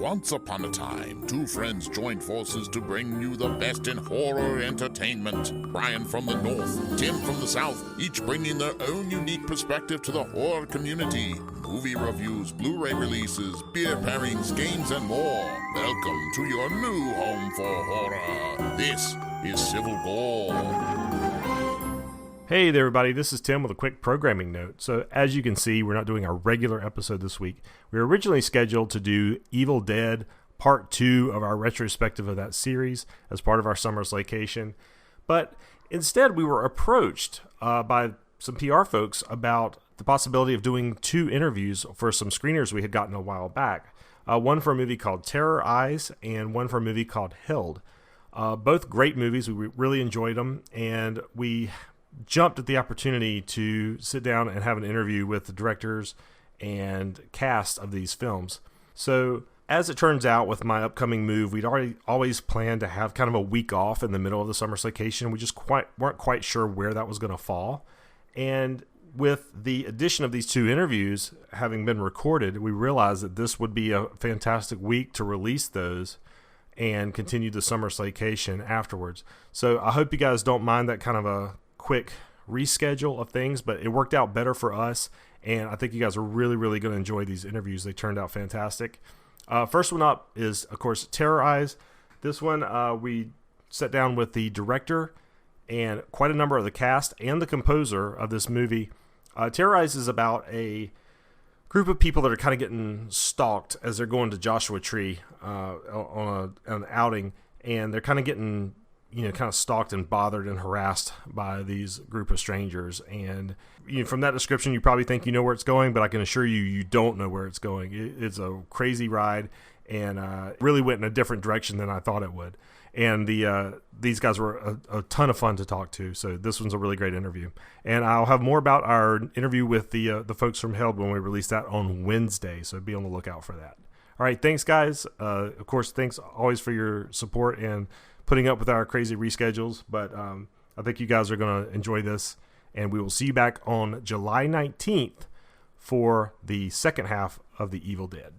Once upon a time, two friends joined forces to bring you the best in horror entertainment. Brian from the north, Tim from the south, each bringing their own unique perspective to the horror community. Movie reviews, Blu-ray releases, beer pairings, games, and more. Welcome to your new home for horror. This is Civil Gore. Hey there, everybody. This is Tim with a quick programming note. So, as you can see, we're not doing our regular episode this week. We were originally scheduled to do Evil Dead Part 2 of our retrospective of that series as part of our Summer Slaycation. But instead, we were approached by some PR folks about the possibility of doing 2 interviews for some screeners we had gotten a while back. One for a movie called Terror Eyes and one for a movie called Held. Both great movies. We really enjoyed them, and we jumped at the opportunity to sit down and have an interview with the directors and cast of these films. So, as it turns out, with my upcoming move, we'd always planned to have kind of a week off in the middle of the Summer Slaycation. We just weren't quite sure where that was going to fall. And with the addition of these 2 interviews having been recorded, we realized that this would be a fantastic week to release those and continue the Summer Slaycation afterwards. So I hope you guys don't mind that kind of a quick reschedule of things, but it worked out better for us, and I think you guys are really going to enjoy these interviews. They turned out fantastic. First one up is, of course, Terror Eyes. This one, we sat down with the director and quite a number of the cast and the composer of this movie. Terror Eyes is about a group of people that are kind of getting stalked as they're going to Joshua Tree on an outing, and they're kind of getting kind of stalked and bothered and harassed by these group of strangers. And from that description, you probably think you know where it's going, but I can assure you, you don't know where it's going. It's a crazy ride, and really went in a different direction than I thought it would. And these guys were a ton of fun to talk to, so this one's a really great interview. And I'll have more about our interview with the folks from Held when we release that on Wednesday, so be on the lookout for that. All right, thanks, guys. Of course, thanks always for your support and putting up with our crazy reschedules, but I think you guys are going to enjoy this, and we will see you back on July 19th for the second half of The Evil Dead.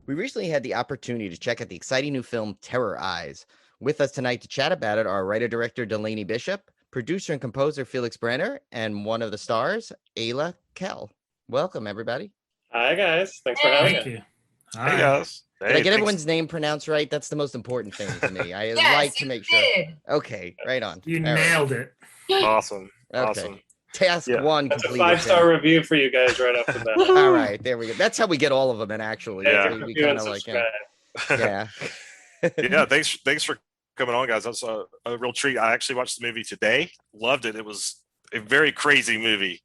We recently had the opportunity to check out the exciting new film Terror Eyes. With us tonight to chat about it are writer-director Delaney Bishop, producer and composer Felix Brenner, and one of the stars, Ayla Kell. Welcome, everybody. Hi, guys. Thanks for having me. Thank you. Hey, guys. Did I get everyone's name pronounced right? That's the most important thing to me. I like to make sure. Okay, right on. You nailed it. Awesome. Okay. Awesome. Task 1 That's completed. a 5-star review for you guys right off the bat. All right, there we go. That's how we get all of them in, actually. Yeah. We kind of like, yeah. Yeah, thanks for coming on, guys. That's a real treat. I actually watched the movie today. Loved it. It was a very crazy movie,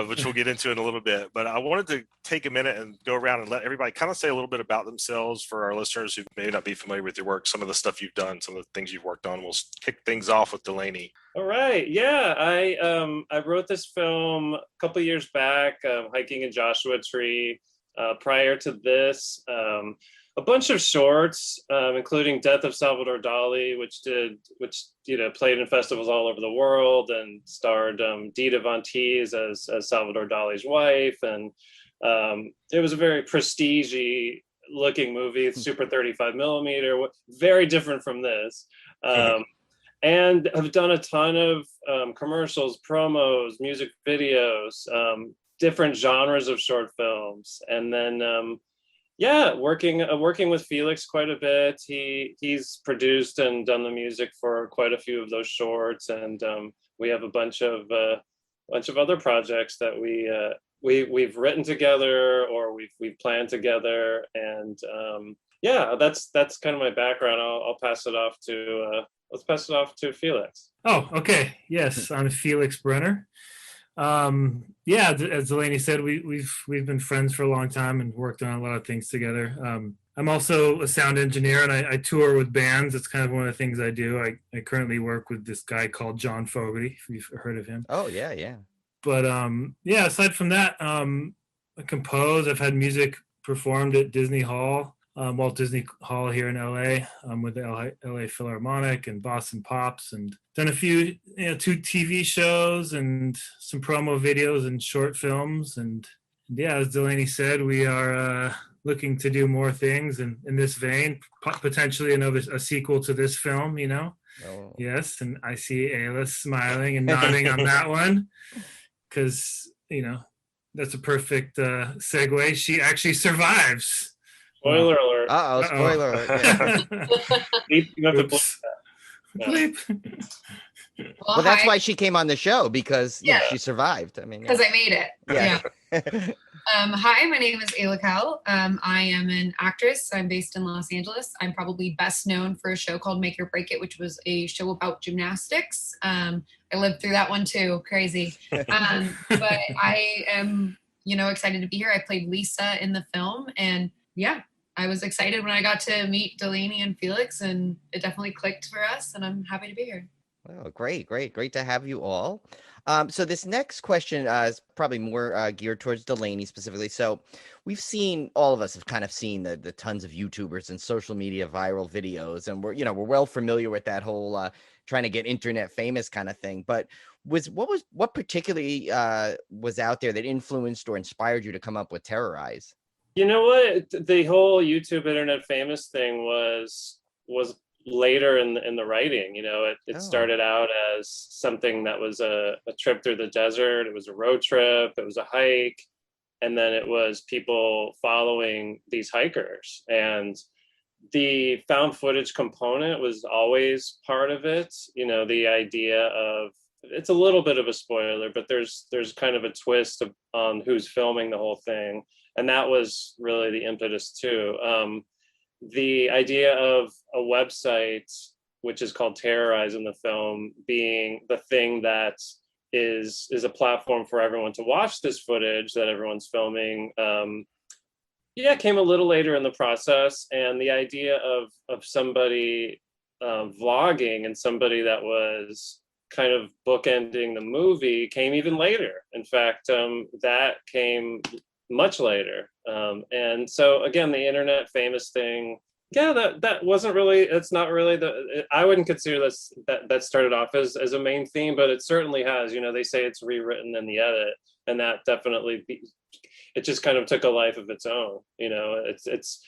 which we'll get into in a little bit. But I wanted to take a minute and go around and let everybody kind of say a little bit about themselves for our listeners who may not be familiar with your work, some of the stuff you've done, some of the things you've worked on. We'll kick things off with Delaney. All right. Yeah, I wrote this film a couple years back, hiking in Joshua Tree. Prior to this, a bunch of shorts, including Death of Salvador Dali, which played in festivals all over the world and starred Dita Von Teese as Salvador Dali's wife. And it was a very prestige-y looking movie, super 35 millimeter, very different from this. And I've done a ton of commercials, promos, music videos, different genres of short films. And then working with Felix quite a bit. He's produced and done the music for quite a few of those shorts, and we have a bunch of other projects that we've written together or we've planned together. And that's kind of my background. I'll pass it off to let's pass it off to Felix. Oh, okay. Yes, I'm Felix Brenner. As Delaney said, we've been friends for a long time and worked on a lot of things together. I'm also a sound engineer, and I tour with bands. It's kind of one of the things I do. I currently work with this guy called John Fogerty, if you've heard of him. Oh, yeah. But aside from that, I compose. I've had music performed at Disney Hall, Walt Disney Hall here in LA, with the LA Philharmonic and Boston Pops, and done a few, 2 TV shows and some promo videos and short films. And yeah, as Delaney said, we looking to do more things in this vein, potentially a sequel to this film, you know. Oh. Yes, and I see Ayla smiling and nodding on that one, because, you know, that's a perfect segue. She actually survives. Spoiler alert. Uh-oh, spoiler alert. Yeah. You have to Oops. bleep Bleep. Well, that's hi, why she came on the show, because Yeah. she survived. I mean, because I made it. yeah. Hi, my name is Ayla Cal. I am an actress. I'm based in Los Angeles. I'm probably best known for a show called Make It or Break It, which was a show about gymnastics. I lived through that one too. Crazy. But I am, excited to be here. I played Lisa in the film, and yeah, I was excited when I got to meet Delaney and Felix, and it definitely clicked for us, and I'm happy to be here. Oh, great to have you all. So this next question is probably more geared towards Delaney specifically. So we've seen, all of us have kind of seen the tons of YouTubers and social media viral videos, and we're well familiar with that whole trying to get internet famous kind of thing. But what particularly was out there that influenced or inspired you to come up with Terrorize? You know what? The whole YouTube internet famous thing was later in the writing. It started out as something that was a trip through the desert. It was a road trip. It was a hike. And then it was people following these hikers. And the found footage component was always part of it. The idea of, it's a little bit of a spoiler, but there's kind of a twist on who's filming the whole thing. And that was really the impetus too. The idea of a website, which is called Terrorize in the film, being the thing that is a platform for everyone to watch this footage that everyone's filming, came a little later in the process. And the idea of somebody vlogging and somebody that was kind of bookending the movie came even later. In fact, that came much later. And so again, the internet famous thing, that wasn't really, it's not really I wouldn't consider this that started off as a main theme, but it certainly has. They say it's rewritten in the edit, and that definitely it just kind of took a life of its own. It's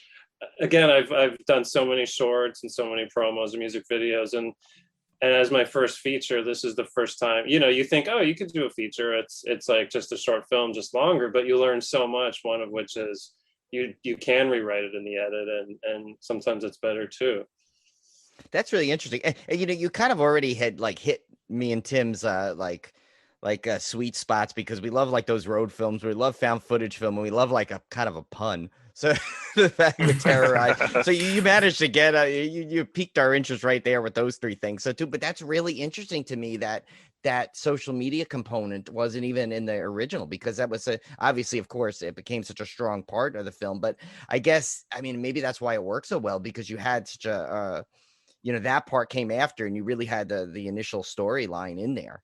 again, I've done so many shorts and so many promos and music videos, and as my first feature, this is the first time, you think, oh, you could do a feature. It's like just a short film, just longer, but you learn so much, one of which is you can rewrite it in the edit, and sometimes it's better too. That's really interesting. And you kind of already had hit me and Tim's sweet spots, because we love those road films. We love found footage film, and we love a kind of a pun. So the fact of Terrorize. So you managed to get you piqued our interest right there with those three things. So too, but that's really interesting to me that social media component wasn't even in the original, because that was obviously, of course, it became such a strong part of the film. But I guess, maybe that's why it worked so well, because you had such a that part came after, and you really had the initial storyline in there.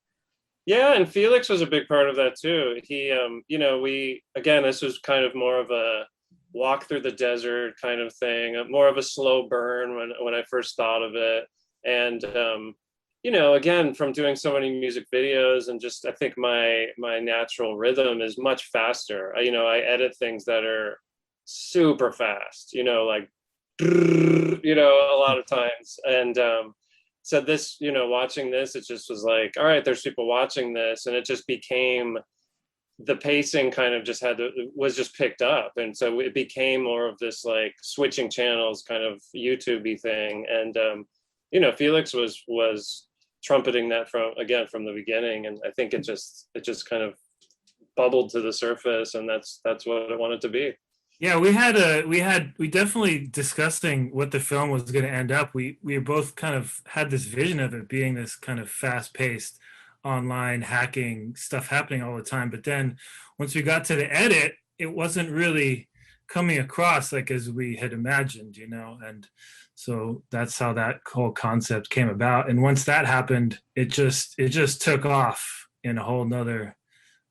Yeah, and Felix was a big part of that too. He, this was kind of more of a walk through the desert kind of thing, more of a slow burn when I first thought of it. And, again, from doing so many music videos, and just, I think my natural rhythm is much faster. I edit things that are super fast, like, a lot of times. And, so this, watching this, it just was like, all right, there's people watching this. And it just became, the pacing kind of just was just picked up. And so it became more of this switching channels kind of YouTube-y thing. And, Felix was trumpeting that from the beginning. And I think it just kind of bubbled to the surface, and that's what I wanted to be. Yeah, we definitely discussing what the film was going to end up. We both kind of had this vision of it being this kind of fast-paced online hacking stuff happening all the time. But then once we got to the edit, it wasn't really coming across as we had imagined, and so that's how that whole concept came about. And once that happened, it just took off in a whole nother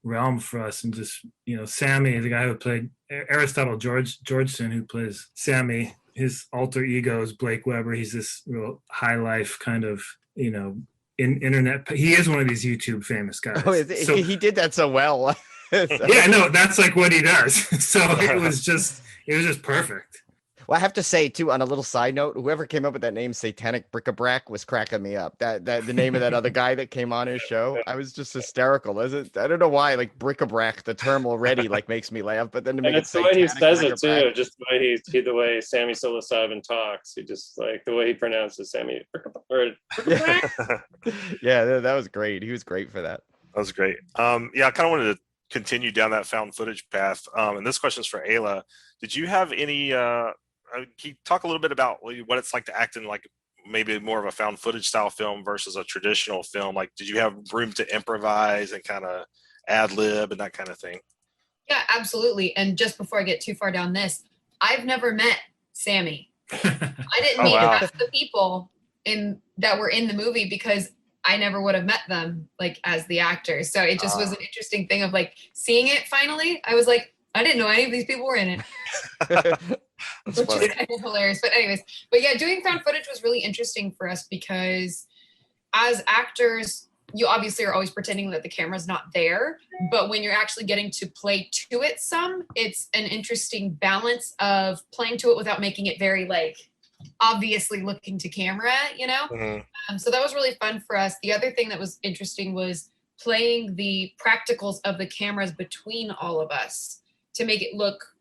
realm for us. And just, Sammy, the guy who played Aristotle Georgeson, who plays Sammy, his alter ego is Blake Weber. He's this real high life kind of, in internet. He is one of these YouTube famous guys. Oh, he did that so well. Yeah, no, that's like what he does. So it was just perfect. Well, I have to say too, on a little side note, whoever came up with that name, Satanic Bric-a-Brac, was cracking me up. That the name of that other guy that came on his show, I was just hysterical. Is it? I don't know why, like bric-a-brac, the term already like makes me laugh, but then to make And it it's the way he says it bric-a-brac. too, just the way the way Sammy Psilocybin talks. He just like the way he pronounces Sammy. Yeah, yeah, that was great. He was great for that. That was great. Yeah, I kind of wanted to continue down that found footage path. And this question is for Ayla. Did you have any? Can you talk a little bit about what it's like to act in like maybe more of a found footage style film versus a traditional film? Like, did you have room to improvise and kind of ad lib and that kind of thing? Yeah, absolutely. And just before I get too far down this, I've never met Sammy. I didn't meet half the people that were in the movie because I never would have met them like as the actors. So it just was an interesting thing of like seeing it finally. I was like, I didn't know any of these people were in it. Which is kind of hilarious. But anyways, yeah, doing found footage was really interesting for us because as actors, you obviously are always pretending that the camera's not there. But when you're actually getting to play to it it's an interesting balance of playing to it without making it very like obviously looking to camera, you know? Mm-hmm. So that was really fun for us. The other thing that was interesting was playing the practicals of the cameras between all of us to make it look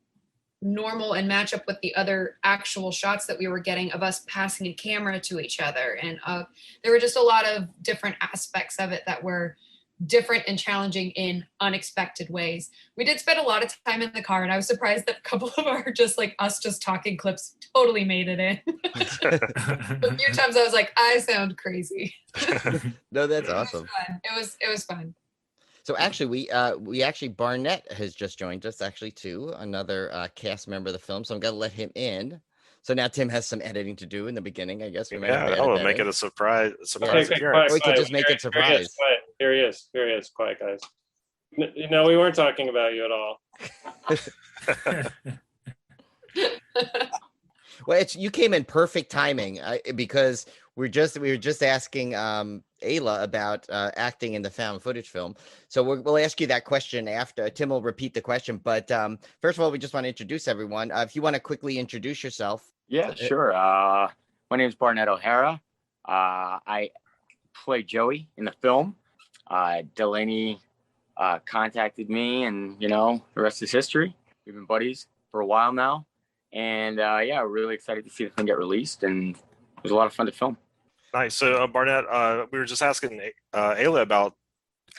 normal and match up with the other actual shots that we were getting of us passing a camera to each other. And there were just a lot of different aspects of it that were different and challenging in unexpected ways. We did spend a lot of time in the car, and I was surprised that a couple of our just like us just talking clips totally made it in. A few times I was like, I sound crazy. No, that's awesome. It was fun. So actually, we actually Barnett has just joined us actually too, another cast member of the film. So I'm gonna let him in. So now Tim has some editing to do in the beginning, I guess. We might have to I will edit make that it a surprise Okay, appearance. Or we could just make it surprise. Here he is. Quiet, guys. No, we weren't talking about you at all. Well, you came in perfect timing because we were just asking Ayla about acting in the found footage film. So we'll ask you that question after. Tim will repeat the question. But first of all, we just want to introduce everyone. If you want to quickly introduce yourself. Yeah, sure. My name is Barnett O'Hara. I play Joey in the film. Delaney contacted me, and the rest is history. We've been buddies for a while now. And yeah, really excited to see the thing get released, and it was a lot of fun to film. Nice. So Barnett, we were just asking Ayla about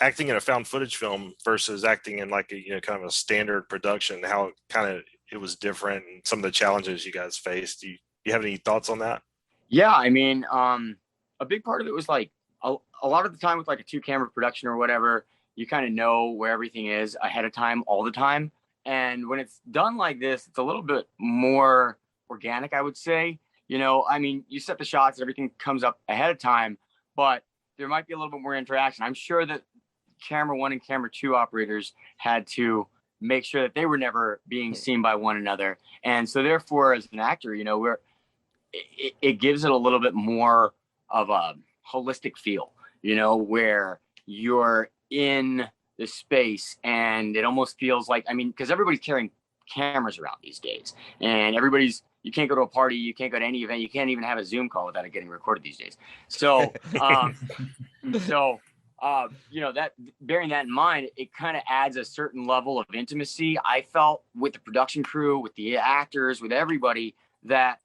acting in a found footage film versus acting in like a kind of a standard production. How it was different, and some of the challenges you guys faced. Do you have any thoughts on that? Yeah, I mean, a big part of it was like a lot of the time with like a 2-camera production or whatever, you kind of know where everything is ahead of time all the time. And when it's done like this, it's a little bit more organic, I would say. I mean, you set the shots, everything comes up ahead of time, but there might be a little bit more interaction. I'm sure that camera 1 and camera 2 operators had to make sure that they were never being seen by one another. And so therefore, as an actor, it gives it a little bit more of a holistic feel, where you're in the space and it almost feels like, because everybody's carrying cameras around these days, and you can't go to a party, you can't go to any event, you can't even have a Zoom call without it getting recorded these days. So, that bearing that in mind, it kind of adds a certain level of intimacy. I felt with the production crew, with the actors, with everybody, that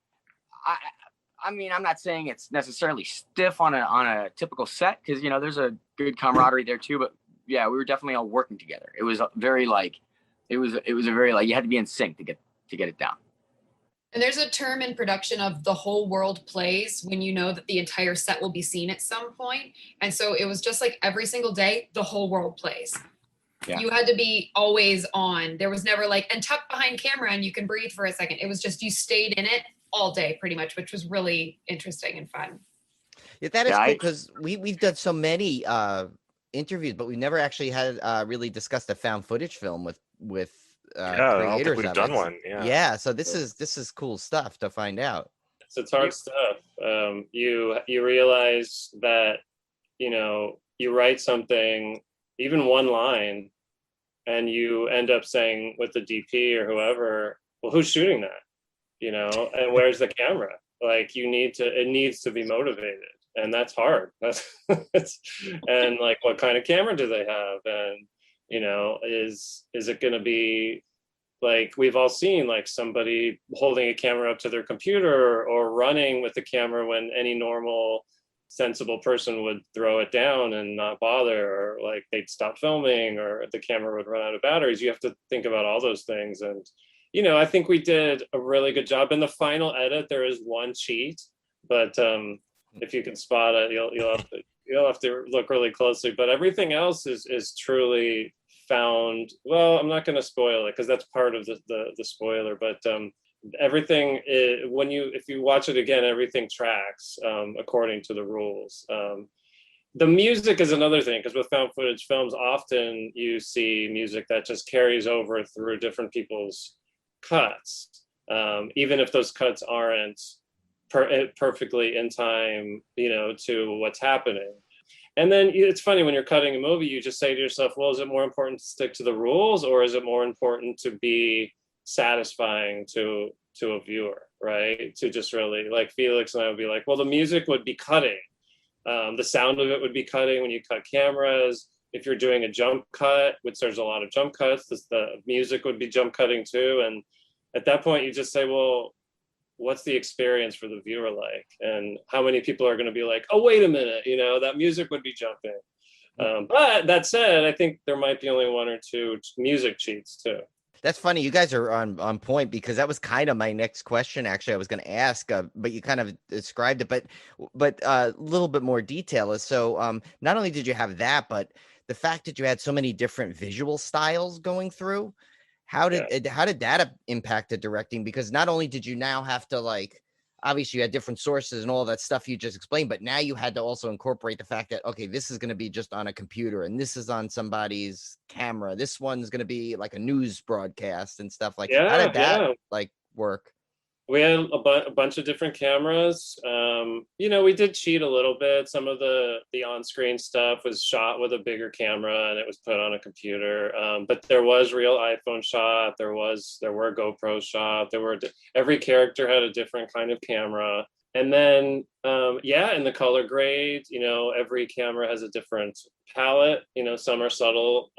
I'm not saying it's necessarily stiff on a typical set, because there's a good camaraderie there too, but yeah, we were definitely all working together. It was very it was a very you had to be in sync to get it down. And there's a term in production of the whole world plays, when you know that the entire set will be seen at some point. And so it was just like every single day, the whole world plays. Yeah. You had to be always on. There was never and tuck behind camera and you can breathe for a second. It was just, you stayed in it all day pretty much, which was really interesting and fun. Yeah, that is cool, because we've done so many interviews, but we've never actually had really discussed a found footage film with creators. I don't think we've done one. Yeah. So this is cool stuff to find out. It's hard stuff. You realize that you write something, even one line, and you end up saying with the DP or whoever, well, who's shooting that? You know, and where's the camera? Like it needs to be motivated. And that's hard. And like, what kind of camera do they have? And, you know, is it going to be like, we've all seen like somebody holding a camera up to their computer or running with the camera when any normal sensible person would throw it down and not bother, or like they'd stop filming, or the camera would run out of batteries. You have to think about all those things. And, you know, I think we did a really good job. In the final edit, there is one cheat, but if you can spot it, you'll have to look really closely. But everything else is truly found. Well, I'm not going to spoil it because that's part of the spoiler. But everything is, if you watch it again, everything tracks according to the rules. The music is another thing, because with found footage films, often you see music that just carries over through different people's cuts, even if those cuts aren't perfectly in time, you know, to what's happening. And then it's funny, when you're cutting a movie, you just say to yourself, well, is it more important to stick to the rules, or is it more important to be satisfying to a viewer, right? To just really, like Felix and I would be like, well, the music would be cutting. The sound of it would be cutting when you cut cameras. If you're doing a jump cut, which there's a lot of jump cuts, the music would be jump cutting too. And at that point, you just say, well, what's the experience for the viewer like? And how many people are going to be like, oh, wait a minute, you know, that music would be jumping. But that said, I think there might be only one or two music cheats too. That's funny. You guys are on point, because that was kind of my next question. Actually, I was going to ask, but you kind of described it, but a little bit more detail is, so not only did you have that, but the fact that you had so many different visual styles going through, how did that impact the directing? Because not only did you now have to, like, obviously you had different sources and all that stuff you just explained, but now you had to also incorporate the fact that, okay, this is going to be just on a computer and this is on somebody's camera. This one's going to be like a news broadcast and stuff like, how did that like work? We had a bunch of different cameras. You know, we did cheat a little bit. Some of the on-screen stuff was shot with a bigger camera and it was put on a computer. But there was real iPhone shot. There were GoPro shot. Every character had a different kind of camera. And then, in the color grade, you know, every camera has a different palette, you know, some are subtle.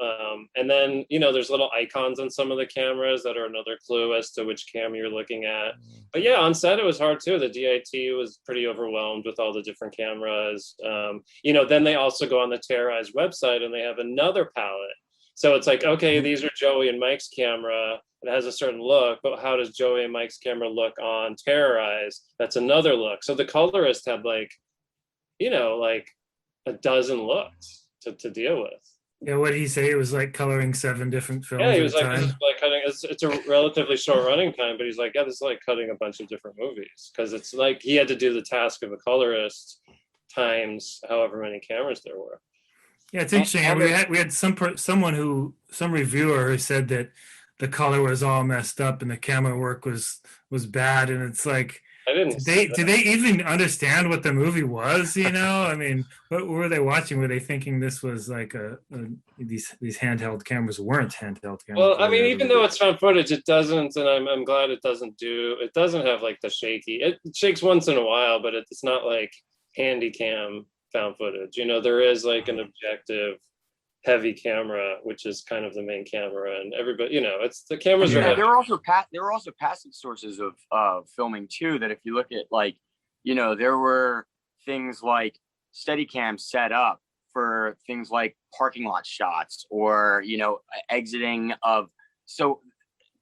And then, you know, there's little icons on some of the cameras that are another clue as to which camera you're looking at. But yeah, on set, it was hard too. The DIT was pretty overwhelmed with all the different cameras. You know, then they also go on the Terrorize website and they have another palette. So it's like, okay, these are Joey and Mike's camera. It has a certain look, but how does Joey and Mike's camera look on Terrorize? That's another look. So the colorist had like, you know, like a dozen looks to deal with. Yeah, what did he say? It was like coloring 7 different films. Yeah, he was at like, a time. this is like cutting. It's a relatively short running time, but he's like, yeah, this is like cutting a bunch of different movies, because it's like he had to do the task of a colorist times however many cameras there were. Yeah, it's interesting. And we had some reviewer who said that the color was all messed up and the camera work was bad, and it's like, did they even understand what the movie was? You know, I mean, what were they watching? Were they thinking this was like these handheld cameras weren't handheld cameras? Well, I mean, even though it's found footage, it doesn't, and I'm glad it doesn't have like the shaky. It shakes once in a while, but it's not like handy cam found footage. You know, there is like an objective heavy camera, which is kind of the main camera, and everybody, you know, it's the cameras are. There were also passive sources of filming too. That if you look at, like, you know, there were things like Steadicam set up for things like parking lot shots, or, you know, exiting of. So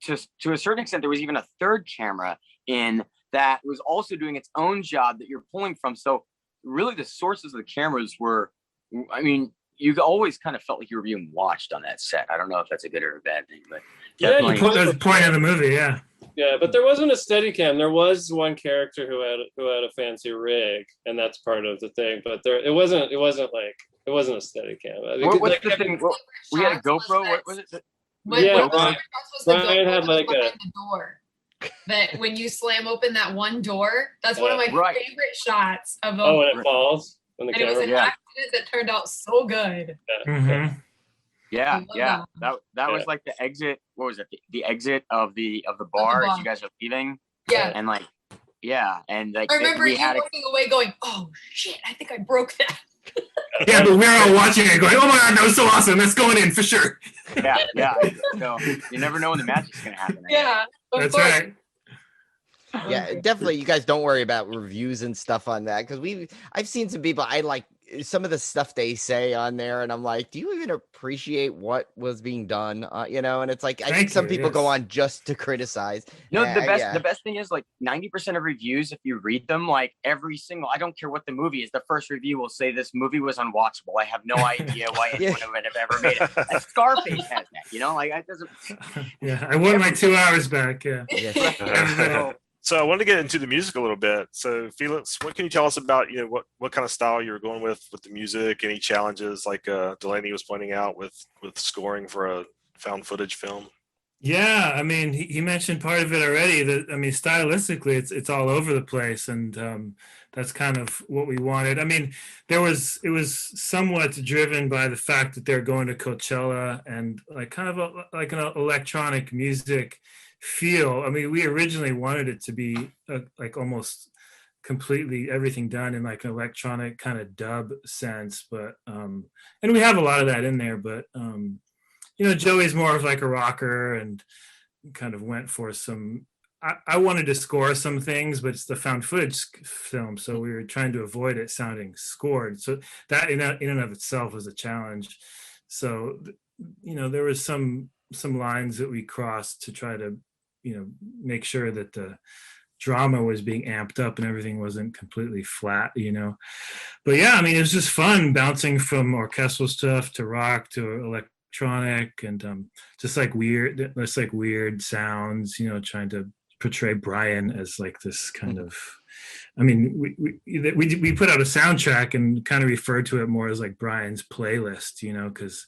to a certain extent, there was even a third camera in that was also doing its own job that you're pulling from. So really, the sources of the cameras were, I mean, you always kind of felt like you were being watched on that set. I don't know if that's a good or a bad thing, but definitely. That's the point of the movie, yeah. Yeah, but there wasn't a Steadicam. There was one character who had a fancy rig, and that's part of the thing. But it wasn't a Steadicam. What's the thing? We had a GoPro. What was it? Brian had like the door. That when you slam open that one door, that's one of my favorite shots of when it falls. And it was an accident that turned out so good. Yeah. Yeah, love yeah. that That was Yeah. like the exit. What was it? The exit of the bar as you guys are leaving. Yeah. And like, yeah, and like I remember we you had walking away going, "Oh shit, I think I broke that." Yeah, but we were all watching it going, "Oh my god, that was so awesome! That's going in for sure." yeah. So you never know when the magic's gonna happen. I guess. Yeah, of That's course. right. Yeah, definitely. You guys don't worry about reviews and stuff on that because I've seen some people. I like some of the stuff they say on there, and I'm like, do you even appreciate what was being done? And it's like I think Thank some you, people go yes. on just to criticize. You know, the best Yeah. the best thing is like 90% of reviews, if you read them, like every single, I don't care what the movie is, the first review will say this movie was unwatchable. I have no idea why anyone would have ever made it. And Scarface has that, like it doesn't. Yeah, I want my 2 hours back. Yeah. Yes. So I wanted to get into the music a little bit. So Felix, what can you tell us about what kind of style you were going with the music? Any challenges like Delaney was pointing out with scoring for a found footage film? Yeah, I mean, he mentioned part of it already. That I mean, stylistically, it's all over the place, and that's kind of what we wanted. I mean, it was somewhat driven by the fact that they're going to Coachella and like kind of like an electronic music feel. I mean, we originally wanted it to be like almost completely everything done in like an electronic kind of dub sense, but and we have a lot of that in there, but Joey's more of like a rocker and kind of went for some. I wanted to score some things, but it's the found footage film, so we were trying to avoid it sounding scored. So that in and of itself was a challenge. So there was some lines that we crossed to try to make sure that the drama was being amped up and everything wasn't completely flat. But yeah, I mean, it was just fun bouncing from orchestral stuff to rock to electronic and just like weird sounds, trying to portray Brian as like this kind of, I mean, we put out a soundtrack and kind of referred to it more as like Brian's playlist, because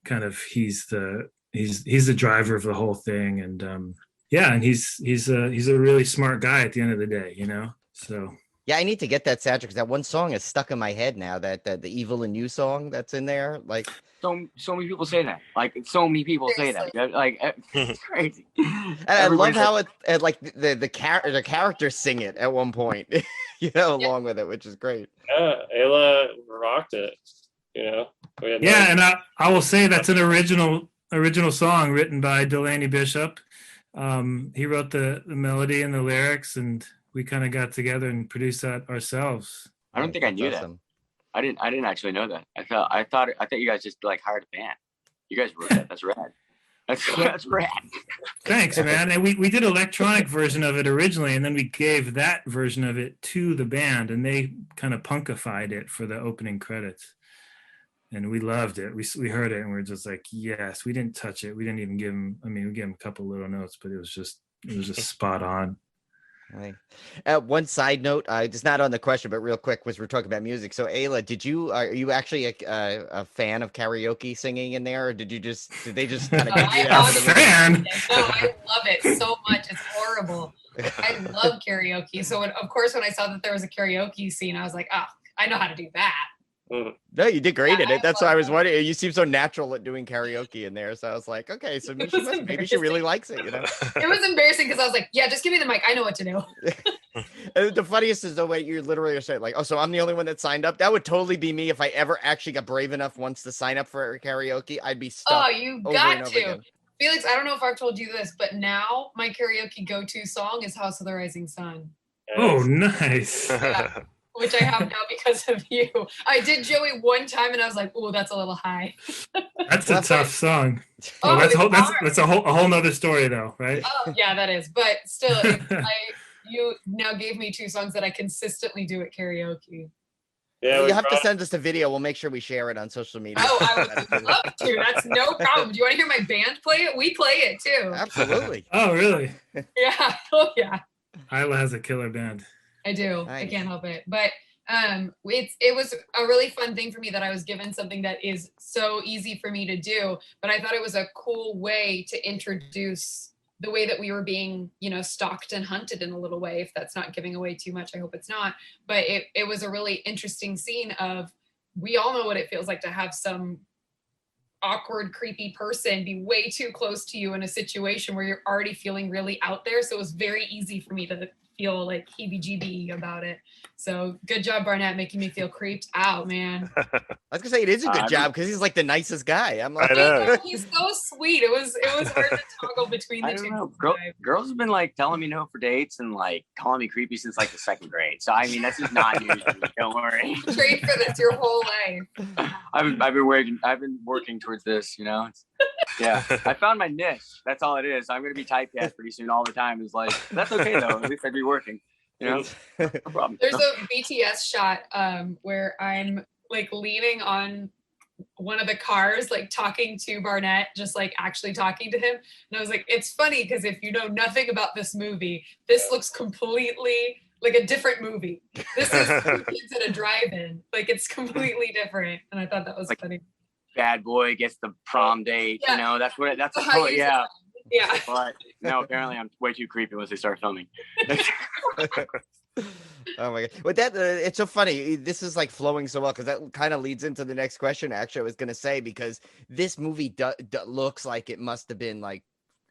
kind of he's the driver of the whole thing. And yeah, and he's a really smart guy at the end of the day, so. Yeah, I need to get that soundtrack because that one song is stuck in my head now. That the Evil in You song that's in there, like so many people say that. Like so many people say that. Like it's crazy. And I love how it like the characters sing it at one point, along with it, which is great. Yeah, Ayla rocked it. Yeah, and I will say that's an original song written by Delaney Bishop. He wrote the melody and the lyrics, and we kind of got together and produced that ourselves. I don't think I knew that. I didn't actually know that. I thought you guys just like hired a band. You guys wrote that. That's rad. That's rad. Thanks, man. And we did an electronic version of it originally, and then we gave that version of it to the band, and they kind of punkified it for the opening credits. And we loved it. We heard it, and we were just like, yes. We didn't touch it. We didn't even give him. I mean, we gave him a couple little notes, but it was just spot on. Right. One side note, it's not on the question, but real quick, was we're talking about music. So, Ayla, are you actually a fan of karaoke singing in there, or did they just kind of get you out of the fan? No, I love it so much. It's horrible. I love karaoke. So, of course, when I saw that there was a karaoke scene, I was like, oh, I know how to do that. No, you did great in it. That's why I was wondering. You seem so natural at doing karaoke in there. So I was like, okay, so maybe she really likes it, It was embarrassing because I was like, yeah, just give me the mic. I know what to do. And the funniest is the way you literally are saying, like, oh, so I'm the only one that signed up. That would totally be me if I ever actually got brave enough once to sign up for karaoke. I'd be stuck. Oh, you got to. Felix, I don't know if I've told you this, but now my karaoke go-to song is House of the Rising Sun. Oh, nice. Yeah. Which I have now because of you. I did Joey one time and I was like, oh, that's a little high. That's a tough song. Oh, that's a whole nother story though, right? Oh, yeah, that is. But still, you now gave me two songs that I consistently do at karaoke. Yeah, you have to send us a video. We'll make sure we share it on social media. Oh, I would love to. That's no problem. Do you want to hear my band play it? We play it too. Absolutely. Oh, really? Yeah. Oh, yeah. Isla has a killer band. I do. Nice. I can't help it. But it was a really fun thing for me that I was given something that is so easy for me to do. But I thought it was a cool way to introduce the way that we were being, stalked and hunted in a little way. If that's not giving away too much, I hope it's not. But it was a really interesting scene of, we all know what it feels like to have some awkward, creepy person be way too close to you in a situation where you're already feeling really out there. So it was very easy for me to feel like heebie-jeebie about it. So good job, Barnett, making me feel creeped out, man. I was gonna say it is a good job because he's like the nicest guy. I'm like, I know. He's so sweet. It was hard to toggle between the I don't two. know. Girls have been like telling me no for dates and like calling me creepy since like the 2nd grade. So I mean, that's just not news to me. Don't worry. Trade for this your whole life. I've been working towards this. You know. Yeah, I found my niche. That's all it is. I'm gonna be typecast pretty soon. All the time is like that's okay though. At least I'd be working. You know, no problem. There's a BTS shot where I'm like leaning on one of the cars, like talking to Barnett, just like actually talking to him. And I was like, it's funny because if you know nothing about this movie, this looks completely like a different movie. This is two kids at a drive-in. Like it's completely different. And I thought that was like, funny. Bad boy gets the prom date. Yeah. You know, that's the point. Yeah. Yeah. But no, apparently I'm way too creepy once they start filming. Oh my god! But that it's so funny. This is like flowing so well because that kind of leads into the next question. Actually, I was gonna say because this movie looks like it must have been like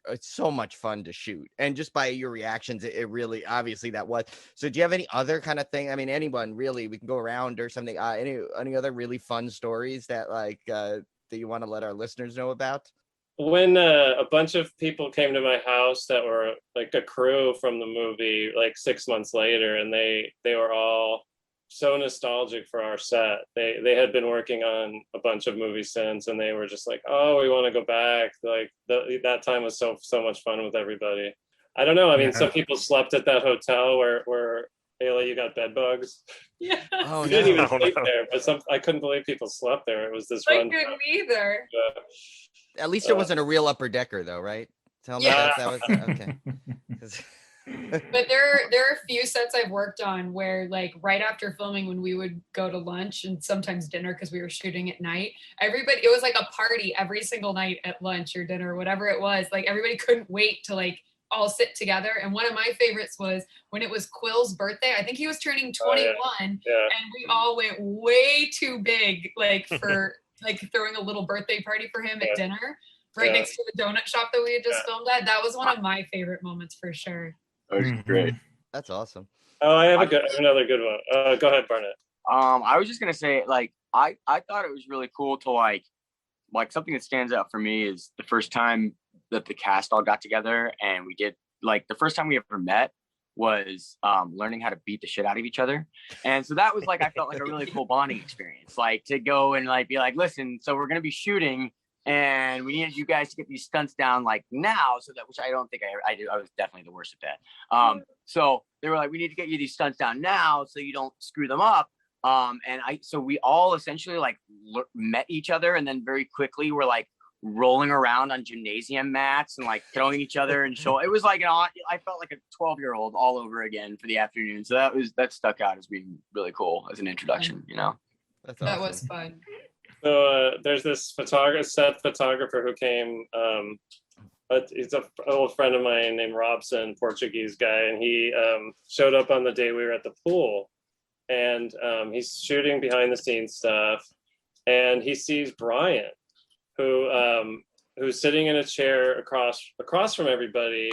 it's so much fun to shoot, and just by your reactions, it really obviously that was. So, do you have any other kind of thing? I mean, anyone really? We can go around or something. Any other really fun stories that like that you want to let our listeners know about? When a bunch of people came to my house that were like a crew from the movie like 6 months later, and they were all so nostalgic for our set. They had been working on a bunch of movies since, and they were just like, oh, we want to go back. Like that time was so much fun with everybody. I don't know. I mean, some people slept at that hotel where Ayla, you got bed bugs. Yeah. Oh, we didn't even sleep there, but I couldn't believe people slept there. It was this I run. couldn't either. At least it wasn't a real upper decker, though, right? Tell me that was okay. But there are a few sets I've worked on where like right after filming when we would go to lunch and sometimes dinner because we were shooting at night, it was like a party every single night at lunch or dinner or whatever it was. Like everybody couldn't wait to like all sit together. And one of my favorites was when it was Quill's birthday. I think he was turning 21 and we all went way too big like for like throwing a little birthday party for him at dinner right next to the donut shop that we had just filmed at. That was one of my favorite moments for sure. That was great. That's awesome. Oh, I have another good one. Go ahead, Barnett. I was just gonna say, like, I thought it was really cool to like something that stands out for me is the first time that the cast all got together and we did like the first time we ever met was learning how to beat the shit out of each other. And so that was like I felt like a really cool bonding experience, like to go and like be like, listen, so we're gonna be shooting and we needed you guys to get these stunts down like now, so that, which I don't think I did. I was definitely the worst at that. So they were like, we need to get you these stunts down now so you don't screw them up. So we all essentially like met each other, and then very quickly we're like rolling around on gymnasium mats and like throwing each other and show. It was like I felt like a 12-year-old all over again for the afternoon. So that stuck out as being really cool as an introduction, you know. That's awesome. That was fun. So there's this set photographer who came. He's an old friend of mine named Robson, Portuguese guy, and he showed up on the day we were at the pool, and he's shooting behind the scenes stuff, and he sees Brian, who's sitting in a chair across from everybody,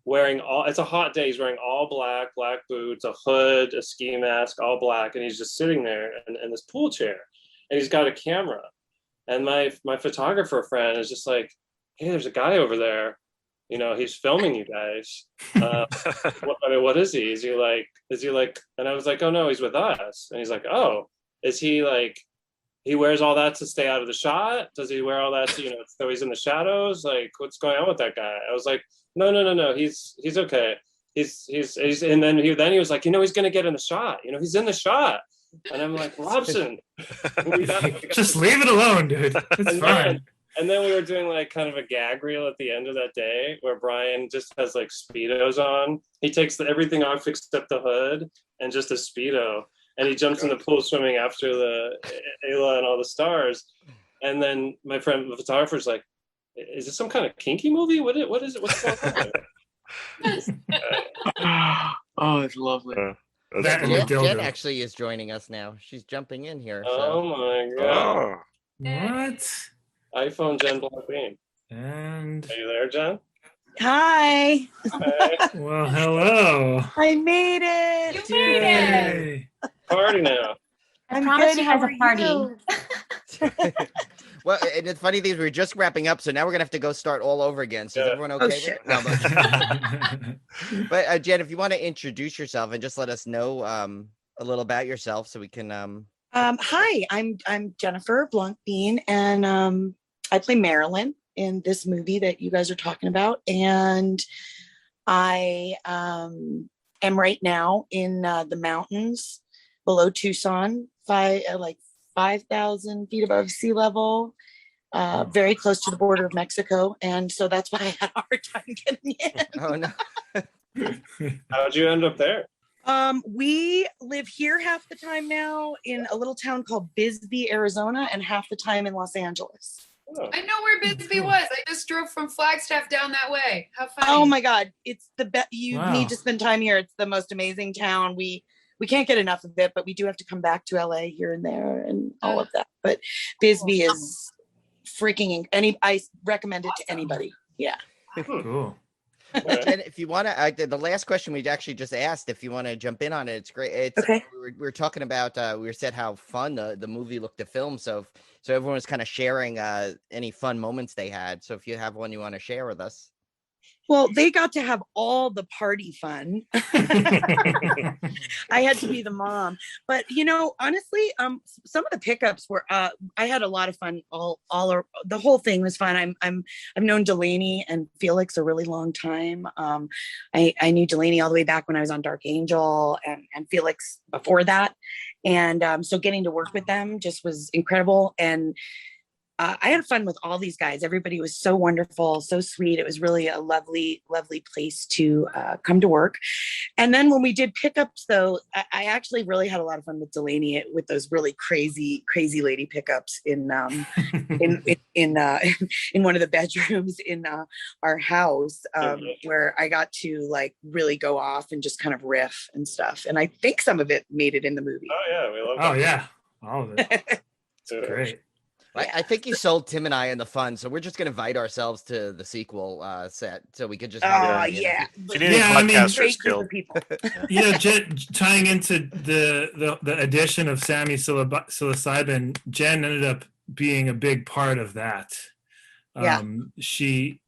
wearing it's a hot day. He's wearing all black boots, a hood, a ski mask, all black, and he's just sitting there in this pool chair, and he's got a camera, and my photographer friend is just like, hey, there's a guy over there, you know, he's filming you guys. What is he? Is he like, and I was like, oh no, he's with us. And he's like, oh, is he like, he wears all that to stay out of the shot? Does he wear all that to, so he's in the shadows? Like, what's going on with that guy? I was like, no, he's okay. He's and then he was like, he's gonna get in the shot. He's in the shot. And I'm like, Robson, just leave it alone, dude. It's fine. And then we were doing like kind of a gag reel at the end of that day where Brian just has like Speedos on. He takes everything off except the hood and just a Speedo. And he jumps in the pool swimming after the Ayla and all the stars. And then my friend, the photographer's like, is this some kind of kinky movie? What is it? What's going on? Oh, it's lovely. Jen actually is joining us now. She's jumping in here. Oh my god! What? iPhone Jen Blackbean. And Are you there, Jen? Hi. Hey, well, hello. I made it. You made it. Yay. party now. I'm promise good. you guys How a are party. you? Well, and the funny thing is we're just wrapping up, so now we're gonna have to go start all over again. So is Yeah. everyone Oh, okay with shit. it? No, but Jen, if you want to introduce yourself and just let us know a little about yourself, so we can. Hi, I'm Jennifer Blancbean, and I play Marilyn in this movie that you guys are talking about. And I am right now in the mountains below Tucson, 5,000 feet above sea level, very close to the border of Mexico. And so that's why I had a hard time getting in. Oh no. How'd you end up there? We live here half the time now in a little town called Bisbee, Arizona, and half the time in Los Angeles. Oh, I know where Bisbee was. I just drove from Flagstaff down that way. How funny. Oh my God, it's the best. You Wow. need to spend time here. It's the most amazing town. We can't get enough of it, but we do have to come back to LA here and there and all of that. But Bisbee is freaking. I recommend it to anybody. Yeah. Cool. Jen, if you want to, the last question we actually just asked, if you want to jump in on it, it's great. It's Okay. we were talking about, we said how fun the movie looked to film. So everyone was kind of sharing any fun moments they had. So if you have one you want to share with us. Well, they got to have all the party fun. I had to be the mom, but honestly, some of the pickups were. I had a lot of fun. The whole thing was fun. I've known Delaney and Felix a really long time. I knew Delaney all the way back when I was on Dark Angel, and Felix before that, and so getting to work with them just was incredible. And I had fun with all these guys. Everybody was so wonderful, so sweet. It was really a lovely, lovely place to come to work. And then when we did pickups, though, I actually really had a lot of fun with Delaney with those really crazy, crazy lady pickups in in one of the bedrooms in our house, where I got to really go off and just kind of riff and stuff. And I think some of it made it in the movie. Oh yeah, we love Oh that. yeah, all of it. It's Great. I think you sold Tim and I in the fun, so we're just gonna invite ourselves to the sequel set, so we could just. Oh yeah. If you need any Yeah, I mean, podcasters Great group killed. of people. Tying into the addition of Sammy psilocybin, Jen ended up being a big part of that. Yeah. She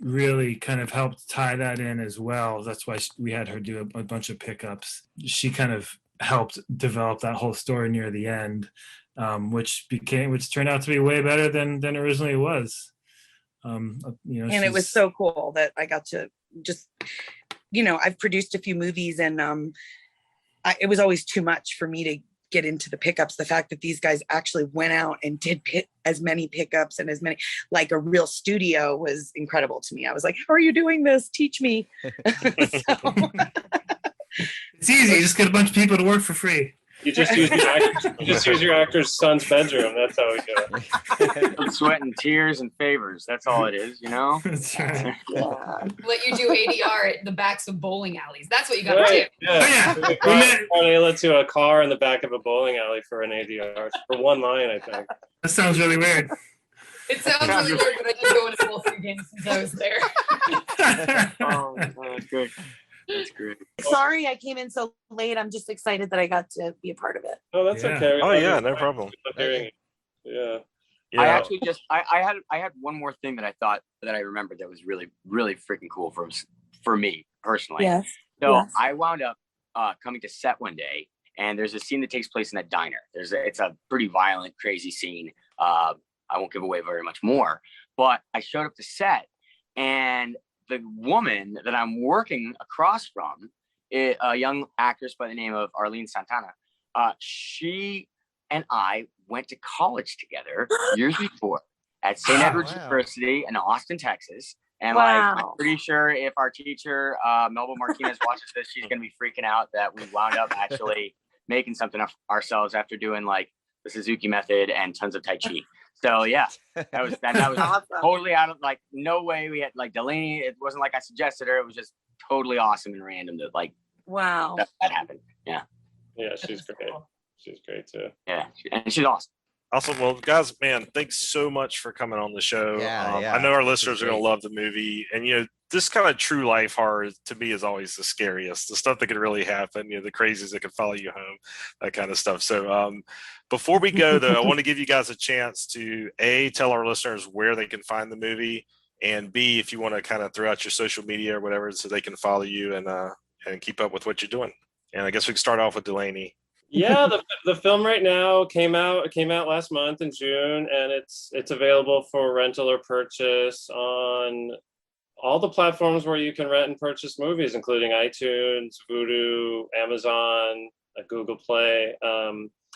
really kind of helped tie that in as well. That's why we had her do a bunch of pickups. She kind of helped develop that whole story near the end, which turned out to be way better than originally it was. And it was so cool that I got to just, I've produced a few movies, and it was always too much for me to get into the pickups. The fact that these guys actually went out and did as many pickups and as many, like a real studio, was incredible to me. I was like, how are you doing this? Teach me. It's easy. You just get a bunch of people to work for free. You just use your actor's son's bedroom. That's how we do it. Sweat and tears and favors. That's all it is, That's right. Let you do ADR at the backs of bowling alleys. That's what you got to Right, do. yeah. Oh, yeah. We brought Ayla to a car in the back of a bowling alley for an ADR for one line, I think. That sounds really weird. It sounds really weird, but I did go into both games since I was there. Oh, that's great. That's great. Sorry I came in so late. I'm just excited that I got to be a part of it. Oh, that's Yeah. okay. Oh yeah, no problem. Hearing you. Yeah. I actually I had one more thing that I thought that I remembered that was really, really freaking cool for me personally. Yes. So Yes. I wound up coming to set one day, and there's a scene that takes place in a diner. It's a pretty violent, crazy scene. I won't give away very much more, but I showed up to set, and the woman that I'm working across from, a young actress by the name of Arlene Santana, she and I went to college together years before at St. Edward's University in Austin, Texas. And I'm pretty sure if our teacher, Melba Martinez, watches this, she's going to be freaking out that we wound up actually making something of ourselves after doing the Suzuki method and tons of Tai Chi. So yeah, that was Awesome. totally out of no way. We had Delaney. It wasn't like I suggested her. It was just totally awesome and random that Wow. that happened. Yeah. Yeah, she's great. She's great too. Yeah, and she's awesome. Awesome. Well, guys, man, thanks so much for coming on the show. Yeah, I know our this was listeners are going to great. love the movie. And, this kind of true life horror to me is always the scariest. The stuff that could really happen, the crazies that could follow you home, that kind of stuff. So before we go, though, I want to give you guys a chance to, A, tell our listeners where they can find the movie, and B, if you want to kind of throw out your social media or whatever so they can follow you and keep up with what you're doing. And I guess we can start off with Delaney. Yeah, the film right now came out. It came out last month in June, and it's available for rental or purchase on all the platforms where you can rent and purchase movies, including iTunes, Vudu, Amazon, Google Play.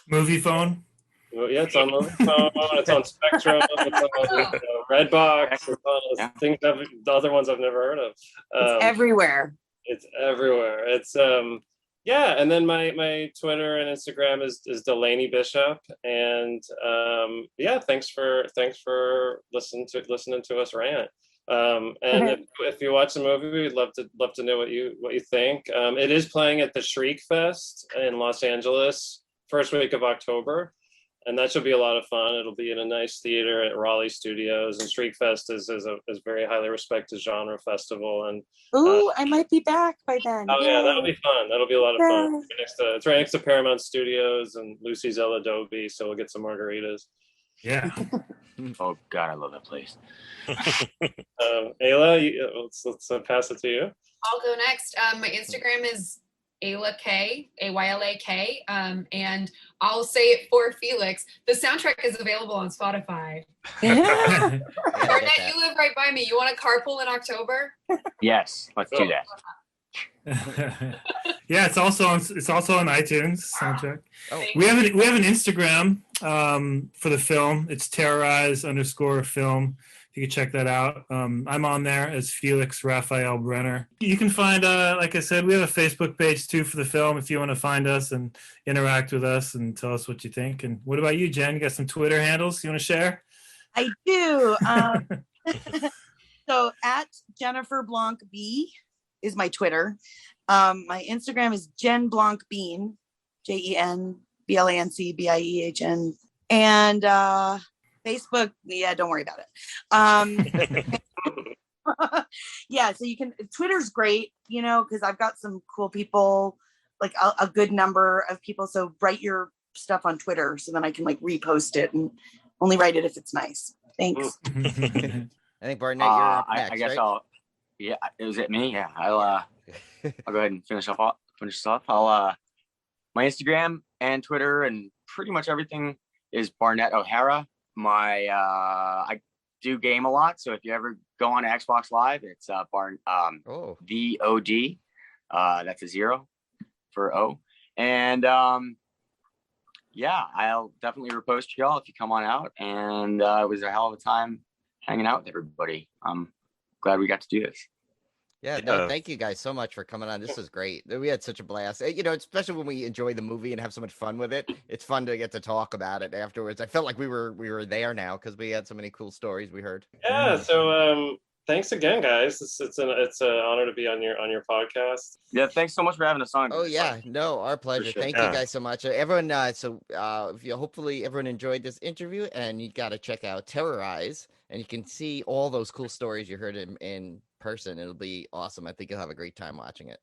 Movie phone. Yeah, it's on Movie Phone. It's on Spectrum. It's on Redbox. It's on things the other ones I've never heard of. It's everywhere. It's everywhere. It's yeah, and then my Twitter and Instagram is Delaney Bishop, and yeah, thanks for listening to us rant. And if you watch the movie, we'd love to know what you think. It is playing at the Shriek Fest in Los Angeles first week of October, and that should be a lot of fun. It'll be in a nice theater at Raleigh Studios, and Shriek Fest is a very highly respected genre festival. And I might be back by then. oh yeah, that'll be fun. That'll be a lot of fun. It's right next to Paramount Studios and Lucy's El Adobe, so we'll get some margaritas. Yeah. Oh God, I love that place. Ayla, let's pass it to you. I'll go next. My Instagram is Ayla K, AYLAK, and I'll say it for Felix. The soundtrack is available on Spotify. Yeah. Barnett, you live right by me. You want to carpool in October? Yes, let's do that. Yeah, it's also on iTunes soundtrack. Oh. We have an Instagram for the film. It's terrorize_film. You can check that out. I'm on there as Felix Raphael Brenner. You can find, like I said, we have a Facebook page too for the film if you want to find us and interact with us and tell us what you think. And what about you, Jen? You got some Twitter handles you want to share? I do. So at Jennifer Blanc B is my Twitter. My Instagram is Jen Blanc Bean, JenBlancBiehn. And Facebook, yeah, don't worry about it. Yeah, so you can, Twitter's great, because I've got some cool people, like a good number of people. So write your stuff on Twitter so then I can repost it, and only write it if it's nice. Thanks. I think Barnett, you're up next, I guess right? yeah, is it me? Yeah, I'll go ahead and finish this off. I'll my Instagram and Twitter and pretty much everything is Barnett O'Hara. I do game a lot, so if you ever go on Xbox Live, it's VOD. That's a 0 for O. And yeah, I'll definitely repost y'all if you come on out. And it was a hell of a time hanging out with everybody. I'm glad we got to do this. Yeah, no, thank you guys so much for coming on. This was great. We had such a blast. Especially when we enjoy the movie and have so much fun with it. It's fun to get to talk about it afterwards. I felt like we were there now because we had so many cool stories we heard. Yeah, so thanks again, guys. It's an honor to be on your podcast. Yeah, thanks so much for having us on. Oh yeah, no, our pleasure. Sure. Thank you guys so much, everyone. If you hopefully everyone enjoyed this interview, and you got to check out Terrorize, and you can see all those cool stories you heard in person. It'll be awesome. I think you'll have a great time watching it.